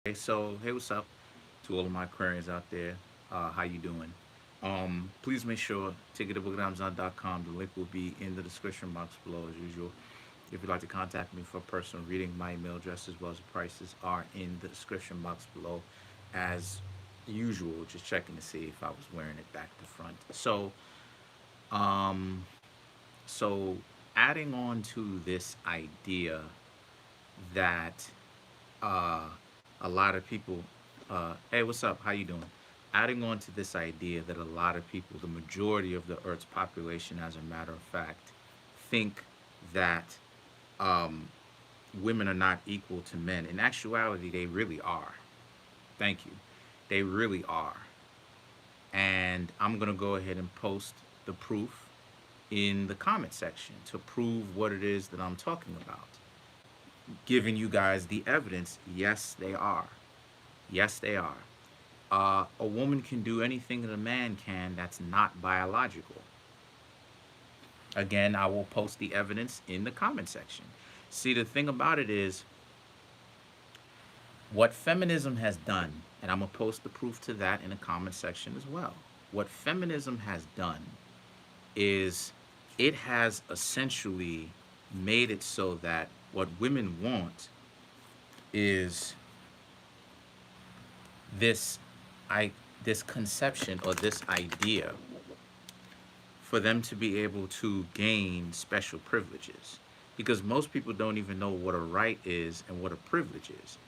So hey, what's up to all of my Aquarians out there? How you doing? Please make sure to get a book at Amazon.com. The link will be in the description box below as usual. If you'd like to contact me for a personal reading, my email address as well as the prices are in the description box below as usual. Just checking to see if I was wearing it back to front. Um, so adding on to this idea that uh, a lot of people, hey, what's up? How you doing? Adding on to this idea that a lot of people, the majority of the Earth's population, as a matter of fact, think that um, women are not equal to men. In actuality, they really are. Thank you. They really are. And I'm going to go ahead and post the proof in the comment section to prove what it is that I'm talking about. Giving you guys the evidence. Yes, they are. Yes, they are. A woman can do anything that a man can that's not biological. Again, I will post the evidence in the comment section. See, the thing about it is, what feminism has done, and I'm going to post the proof to that in the comment section as well. What feminism has done is it has essentially made it so that what women want is this I this conception or this idea for them to be able to gain special privileges, because most people don't even know what a right is and what a privilege is.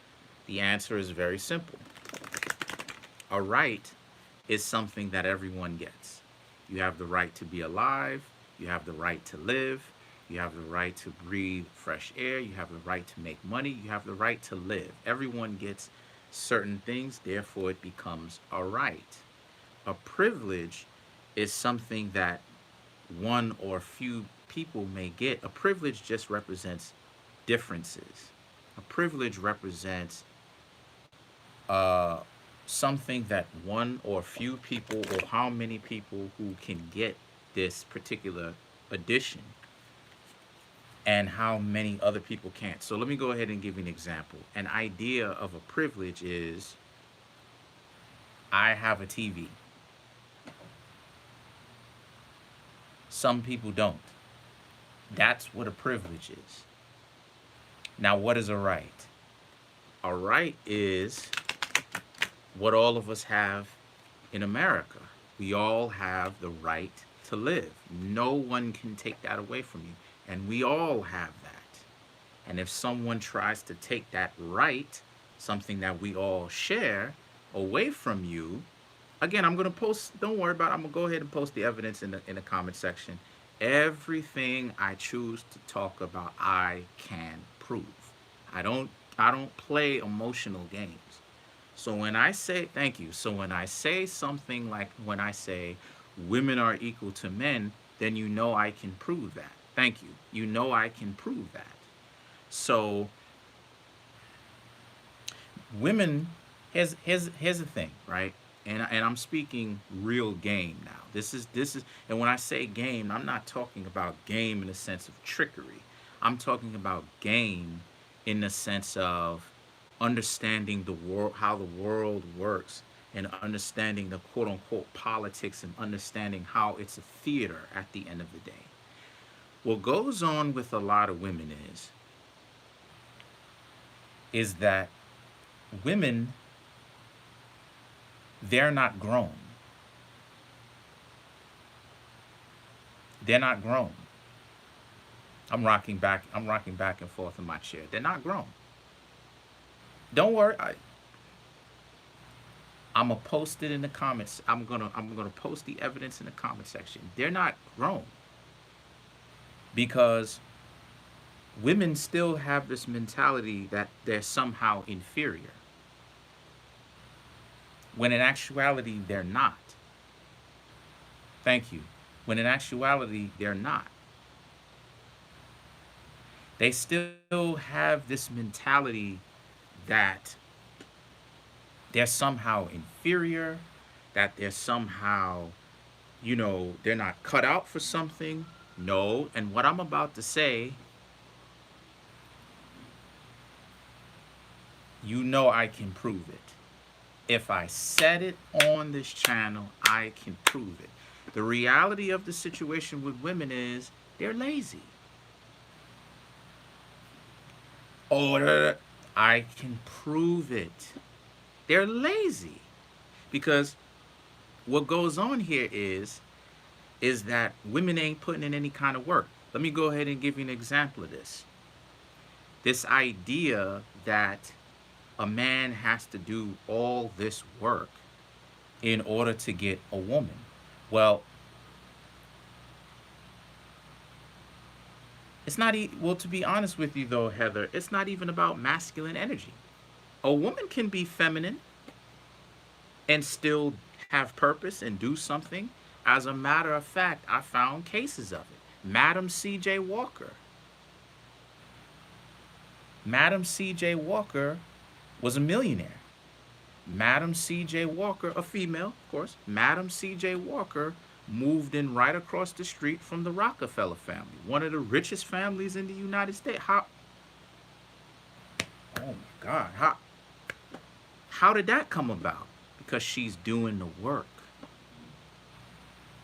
The answer is very simple. A right is something that everyone gets. You have the right to be alive, you have the right to live, you have the right to breathe fresh air, you have the right to make money, you have the right to live. Everyone gets certain things, therefore it becomes a right. A privilege is something that one or few people may get. A privilege just represents differences. A privilege represents uh, something that one or few people, or how many people who can get this particular addition, and how many other people can't. So let me go ahead and give you an example. An idea of a privilege is, I have a TV. Some people don't. That's what a privilege is. Now, what is a right? A right is what all of us have in America. We all have the right to live. No one can take that away from you. And we all have that. And if someone tries to take that right, something that we all share, away from you, again, I'm going to post, don't worry about it. I'm going to go ahead and post the evidence in the comment section. Everything I choose to talk about, I can prove. I don't I don't play emotional games. So when I say, thank you. So when I say something like, when I say women are equal to men, then you know I can prove that. Thank you. You know I can prove that. So women, here's the thing, right? And I'm speaking real game now. This is and when I say game, I'm not talking about game in the sense of trickery. I'm talking about game in the sense of understanding the world, how the world works, and understanding the quote unquote politics, and understanding how it's a theater at the end of the day. What goes on with a lot of women is that women, they're not grown. They're not grown. I'm rocking back and forth in my chair. They're not grown. Don't worry. I'm gonna post it in the comments. I'm gonna post the evidence in the comment section. They're not grown because women still have this mentality that they're somehow inferior, when in actuality they're not. Thank you. When in actuality they're not. They still have this mentality that they're somehow inferior, that they're somehow, they're not cut out for something. No, and what I'm about to say you know I can prove it. If I said it on this channel, I can prove it. The reality of the situation with women is they're lazy. Oh, I can prove it. They're lazy. Because what goes on here is that women ain't putting in any kind of work. Let me go ahead and give you an example of this. This idea that a man has to do all this work in order to get a woman. Well, it's not well, to be honest with you though, Heather, it's not even about masculine energy. A woman can be feminine and still have purpose and do something. As a matter of fact, I found cases of it. Madam C.J. Walker. Madam C.J. Walker was a millionaire. Madam C.J. Walker, a female, of course, Madam C.J. Walker moved in right across the street from the Rockefeller family, one of the richest families in the United States. Oh my God, how did that come about? Because she's doing the work.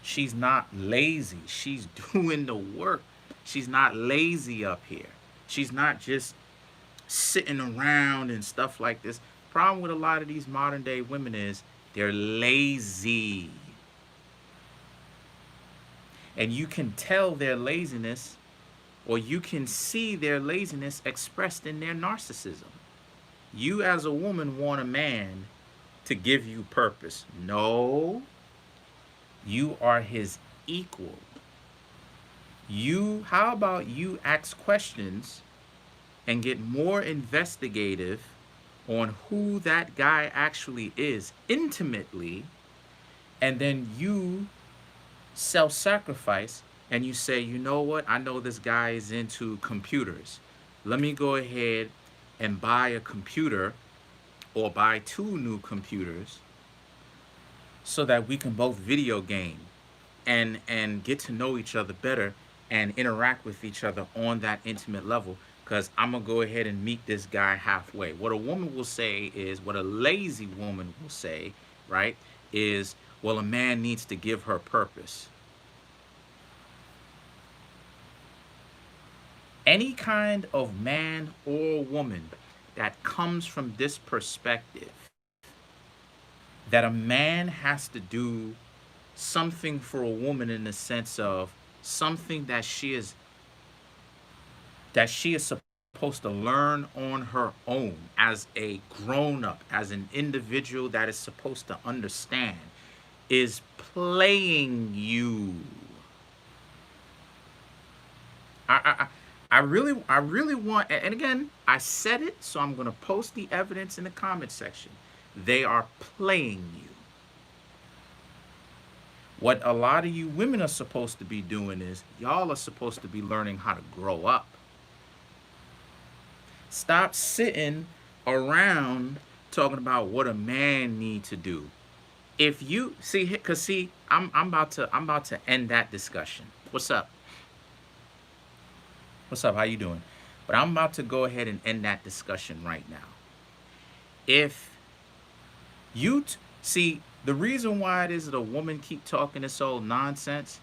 She's not lazy. She's doing the work. She's not lazy up here. She's not just sitting around and stuff like this. Problem with a lot of these modern day women is they're lazy. And you can tell their laziness, or you can see their laziness expressed in their narcissism. You as a woman want a man to give you purpose. No, you are his equal. How about you ask questions and get more investigative on who that guy actually is intimately, and then you self-sacrifice and you say, you know what, I know this guy is into computers. Let me go ahead and buy a computer or buy 2 new computers so that we can both video game and get to know each other better and interact with each other on that intimate level, because I'm gonna go ahead and meet this guy halfway. What a woman will say is, what a lazy woman will say, right, is, well, a man needs to give her purpose. Any kind of man or woman that comes from this perspective, that a man has to do something for a woman in the sense of something that she is supposed to learn on her own as a grown up, as an individual that is supposed to understand, is playing you. I really want, and again, I said it, so I'm going to post the evidence in the comment section. They are playing you. What a lot of you women are supposed to be doing is, y'all are supposed to be learning how to grow up. Stop sitting around talking about what a man needs to do. If you see, cause see, I'm about to end that discussion. What's up? What's up? How you doing? But I'm about to go ahead and end that discussion right now. If you see, the reason why it is that a woman keep talking this old nonsense.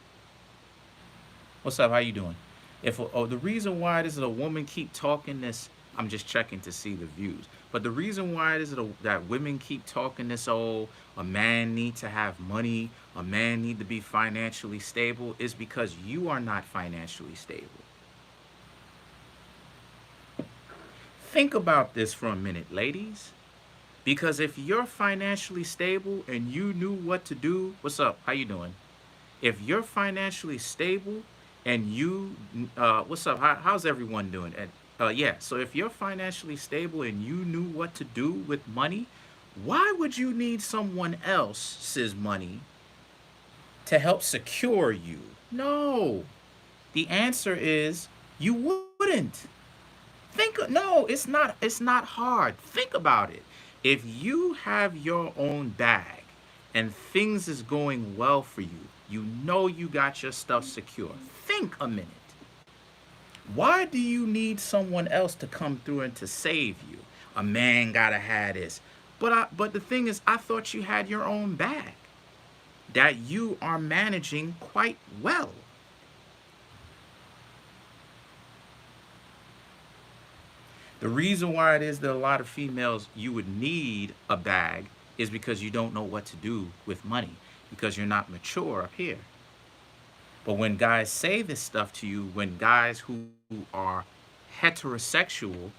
What's up? How you doing? The reason why it is that a woman keep talking this, I'm just checking to see the views. But the reason why it is that women keep talking this old, a man need to have money, a man need to be financially stable, is because you are not financially stable. Think about this for a minute, ladies. Because if you're financially stable and you knew what to do, what's up? How you doing? If you're financially stable and you, what's up? How's everyone doing? Yeah, so if you're financially stable and you knew what to do with money, why would you need someone else's money to help secure you? No. The answer is you wouldn't. No, it's not hard. Think about it. If you have your own bag and things is going well for you, you know you got your stuff secure. Think a minute. Why do you need someone else to come through and to save you? A man gotta have this. But the thing is, I thought you had your own bag that you are managing quite well. The reason why it is that a lot of females you would need a bag is because you don't know what to do with money because you're not mature up here. But when guys say this stuff to you, when guys who are heterosexual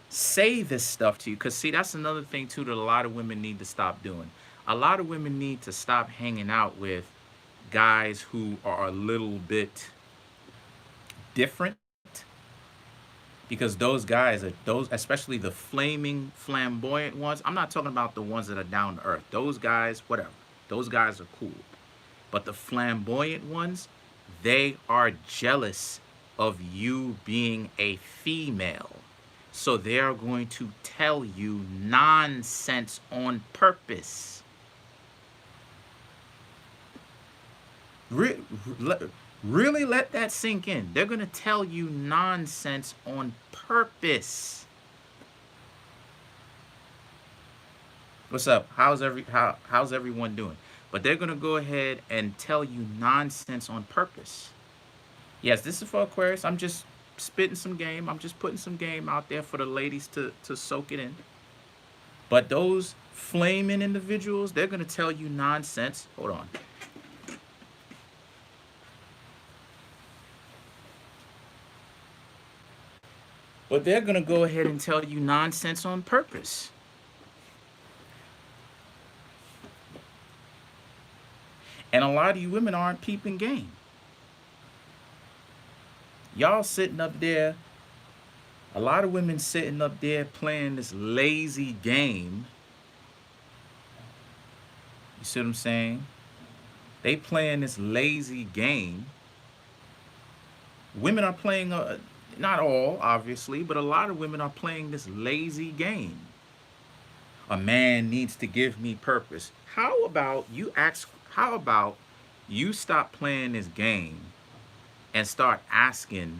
say this stuff to you, because see, that's another thing too that a lot of women need to stop doing. A lot of women need to stop hanging out with guys who are a little bit different, because those guys are those, especially the flaming flamboyant ones. I'm not talking about the ones that are down to earth. Those guys, whatever, those guys are cool. But the flamboyant ones, they are jealous of you being a female. So they are going to tell you nonsense on purpose. Really let that sink in. They're going to tell you nonsense on purpose. What's up? How's everyone doing? But they're going to go ahead and tell you nonsense on purpose. Yes, this is for Aquarius. I'm just spitting some game. I'm just putting some game out there for the ladies to soak it in. But those flaming individuals, they're going to tell you nonsense. Hold on. But they're going to go ahead and tell you nonsense on purpose. And a lot of you women aren't peeping game. Y'all sitting up there, a lot of women sitting up there playing this lazy game. You see what I'm saying? They playing this lazy game. Women are playing, not all, obviously, but a lot of women are playing this lazy game. A man needs to give me purpose. How about you stop playing this game and start asking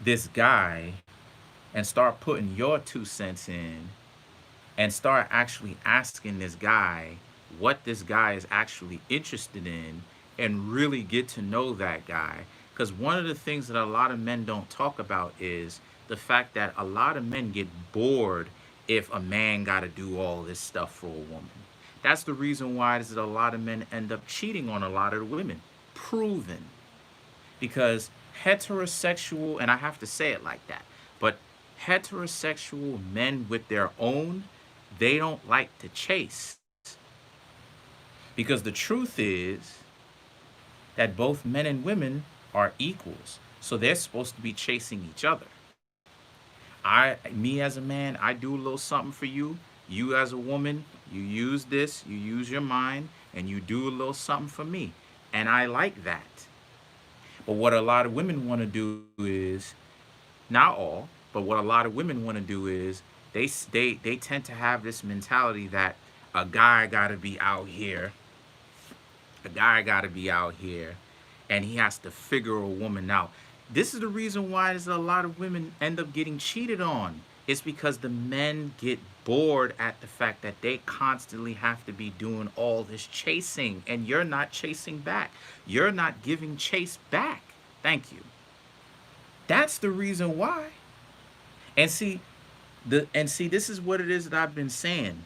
this guy and start putting your 2 cents in and start actually asking this guy what this guy is actually interested in and really get to know that guy. Because one of the things that a lot of men don't talk about is the fact that a lot of men get bored if a man got to do all this stuff for a woman. That's the reason why it is that a lot of men end up cheating on a lot of women. Proven. Because heterosexual, and I have to say it like that, but heterosexual men with their own, they don't like to chase. Because the truth is that both men and women are equals. So they're supposed to be chasing each other. Me as a man, I do a little something for you. You as a woman, you use this, you use your mind, and you do a little something for me. And I like that. But what a lot of women want to do is, not all, but what a lot of women want to do is they tend to have this mentality that a guy got to be out here. A guy got to be out here, and he has to figure a woman out. This is the reason why there's a lot of women end up getting cheated on. It's because the men get bored at the fact that they constantly have to be doing all this chasing, and you're not chasing back. You're not giving chase back. Thank you. That's the reason why. And see, this is what it is that I've been saying,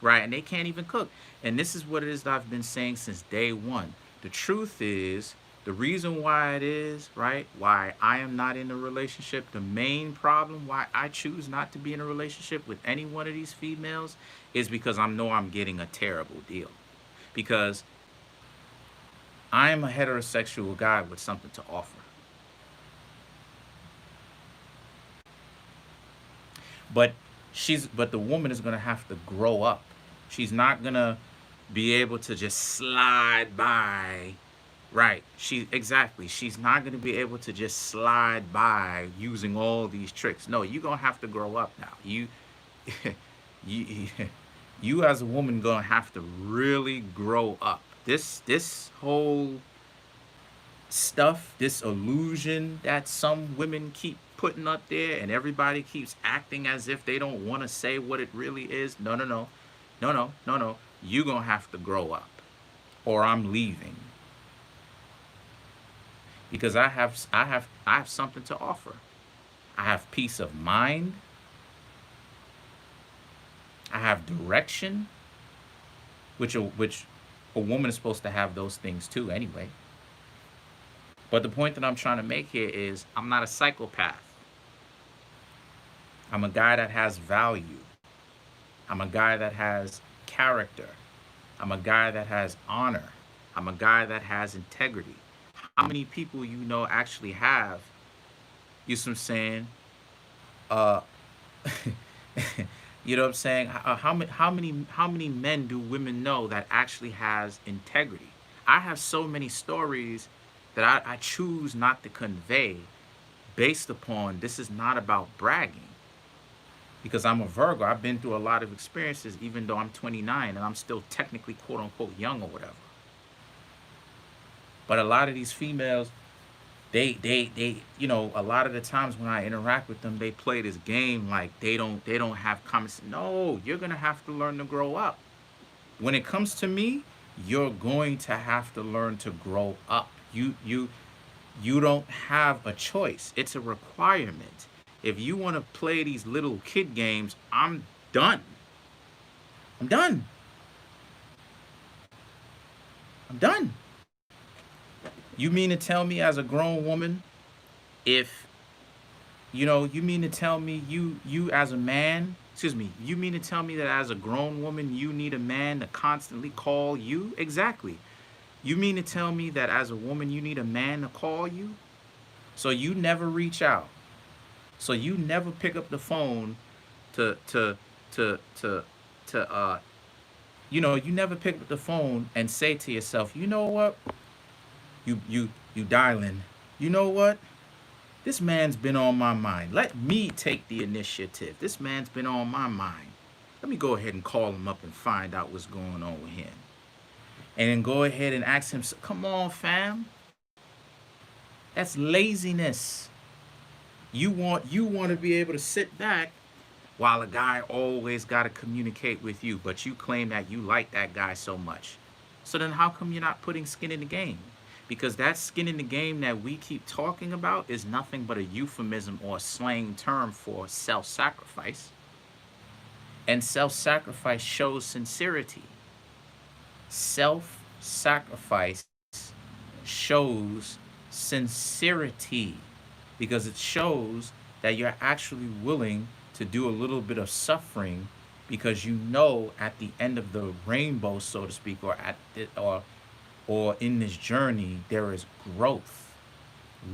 right? And they can't even cook. And this is what it is that I've been saying since day one. The truth is, the reason why it is, right, why I am not in a relationship, the main problem why I choose not to be in a relationship with any one of these females is because I know I'm getting a terrible deal. Because I am a heterosexual guy with something to offer. But the woman is going to have to grow up. She's not going to be able to just slide by. Right. She's not going to be able to just slide by using all these tricks. No, you're going to have to grow up now. You as a woman going to have to really grow up. This whole stuff, this illusion that some women keep putting up there and everybody keeps acting as if they don't want to say what it really is, no, no, no, no, no, no, no. You're going to have to grow up or I'm leaving. Because I have something to offer. I have peace of mind. I have direction, which a woman is supposed to have those things too anyway. But the point that I'm trying to make here is I'm not a psychopath. I'm a guy that has value. I'm a guy that has character. I'm a guy that has honor. I'm a guy that has integrity. How many people you know actually have, you know what I'm saying, uh, you know what I'm saying? How many men do women know that actually has integrity? I have so many stories that I choose not to convey based upon this is not about bragging. Because I'm a Virgo, I've been through a lot of experiences, even though I'm 29 and I'm still technically quote unquote young or whatever. But a lot of these females, they you know, a lot of the times when I interact with them, they play this game like they don't have comments. No, you're gonna have to learn to grow up. When it comes to me, you're going to have to learn to grow up. You don't have a choice. It's a requirement. If you want to play these little kid games, I'm done. I'm done. I'm done. You mean to tell me as a grown woman, if you know, you mean to tell me you as a man, excuse me, you mean to tell me that as a grown woman you need a man to constantly call you? Exactly. You mean to tell me that as a woman you need a man to call you? So you never reach out. So you never pick up the phone to to to you know, you never pick up the phone and say to yourself, you know what? You dialing. You know what? This man's been on my mind. Let me take the initiative. This man's been on my mind. Let me go ahead and call him up and find out what's going on with him. And then go ahead and ask him, come on, fam. That's laziness. You want to be able to sit back while a guy always got to communicate with you, but you claim that you like that guy so much. So then how come you're not putting skin in the game? Because that skin in the game that we keep talking about is nothing but a euphemism or a slang term for self-sacrifice. And self-sacrifice shows sincerity. Self-sacrifice shows sincerity because it shows that you're actually willing to do a little bit of suffering because you know at the end of the rainbow, so to speak, or at the, or in this journey there is growth,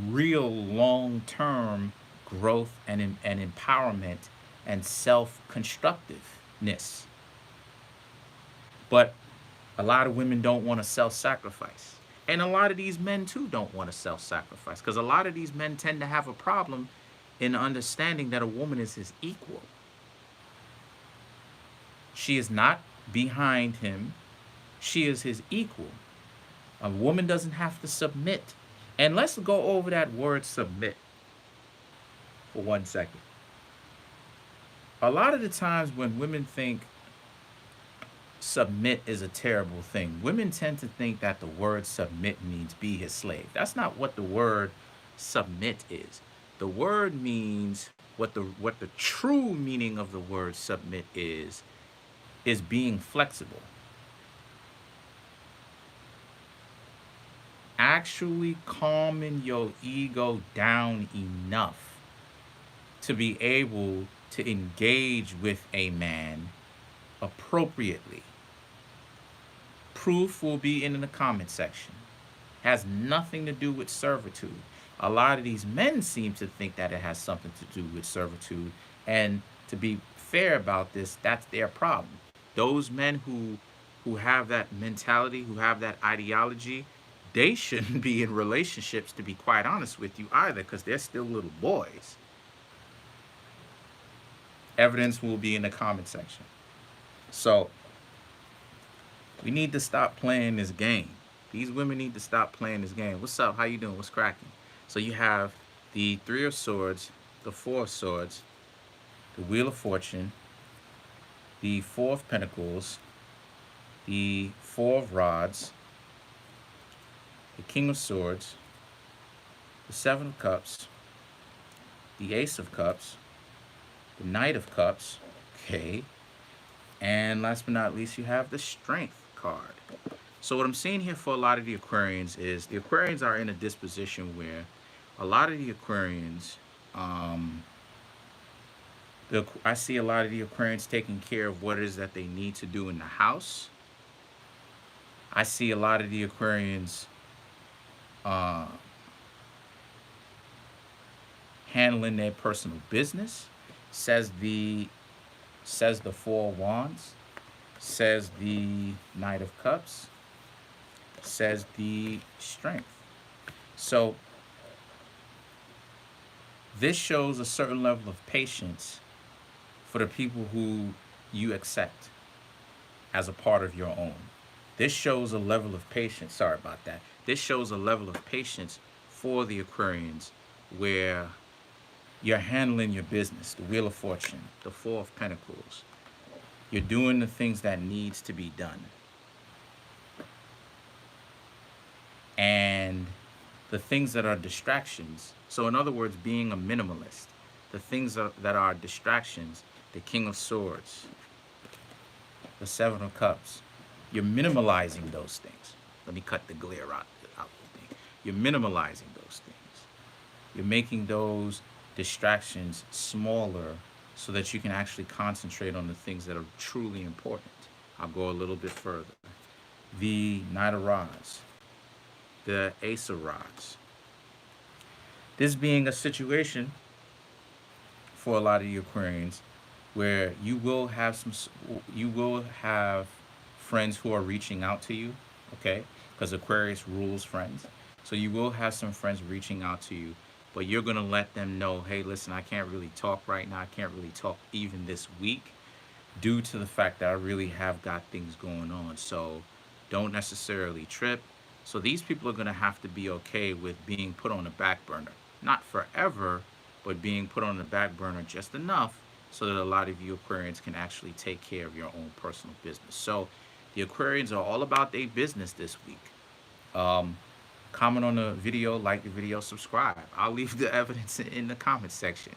real long-term growth and empowerment and self-constructiveness. But a lot of women don't want to self-sacrifice. And a lot of these men too don't want to self-sacrifice because a lot of these men tend to have a problem in understanding that a woman is his equal. She is not behind him. She is his equal. A woman doesn't have to submit. And let's go over that word submit for 1 second. A lot of the times when women think submit is a terrible thing, women tend to think that the word submit means be his slave. That's not what the word submit is. The word means what the true meaning of the word submit is being flexible. Actually calming your ego down enough to be able to engage with a man appropriately. Proof will be in the comment section. Has nothing to do with servitude. A lot of these men seem to think that it has something to do with servitude. And to be fair about this, that's their problem. Those men who have that mentality, who have that ideology, they shouldn't be in relationships, to be quite honest with you, either, because they're still little boys. Evidence will be in the comment section. So we need to stop playing this game. These women need to stop playing this game. What's up? How you doing? What's cracking? So you have the Three of Swords, the Four of Swords, the Wheel of Fortune, the Four of Pentacles, the Four of Rods, the King of Swords, the Seven of Cups, the Ace of Cups, the Knight of Cups, okay, and last but not least, you have the Strength card. So what I'm seeing here for a lot of the Aquarians is the Aquarians are in a disposition where a lot of the Aquarians, I see a lot of the Aquarians taking care of what it is that they need to do in the house. I see a lot of the Aquarians uh, handling their personal business. Says the Four of Wands, says the Knight of Cups, says the Strength. So this shows a certain level of patience for the people who you accept as a part of your own. This shows a level of patience. Sorry about that. This shows a level of patience for the Aquarians where you're handling your business, the Wheel of Fortune, the Four of Pentacles. You're doing the things that needs to be done. And the things that are distractions. So in other words, being a minimalist. The things that are distractions, the King of Swords, the Seven of Cups. You're minimalizing those things. Let me cut the glare out the thing. You're minimalizing those things. You're making those distractions smaller so that you can actually concentrate on the things that are truly important. I'll go a little bit further. The Knight of Rods, the Ace of Rods. This being a situation for a lot of you Aquarians where you will have friends who are reaching out to you, okay? Because Aquarius rules friends. So you will have some friends reaching out to you, but you're going to let them know, hey, listen, I can't really talk right now. I can't really talk even this week due to the fact that I really have got things going on. So don't necessarily trip. So these people are going to have to be okay with being put on the back burner. Not forever, but being put on the back burner just enough so that a lot of you Aquarians can actually take care of your own personal business. So the Aquarians are all about their business this week. Comment on the video, like the video, subscribe. I'll leave the evidence in the comment section.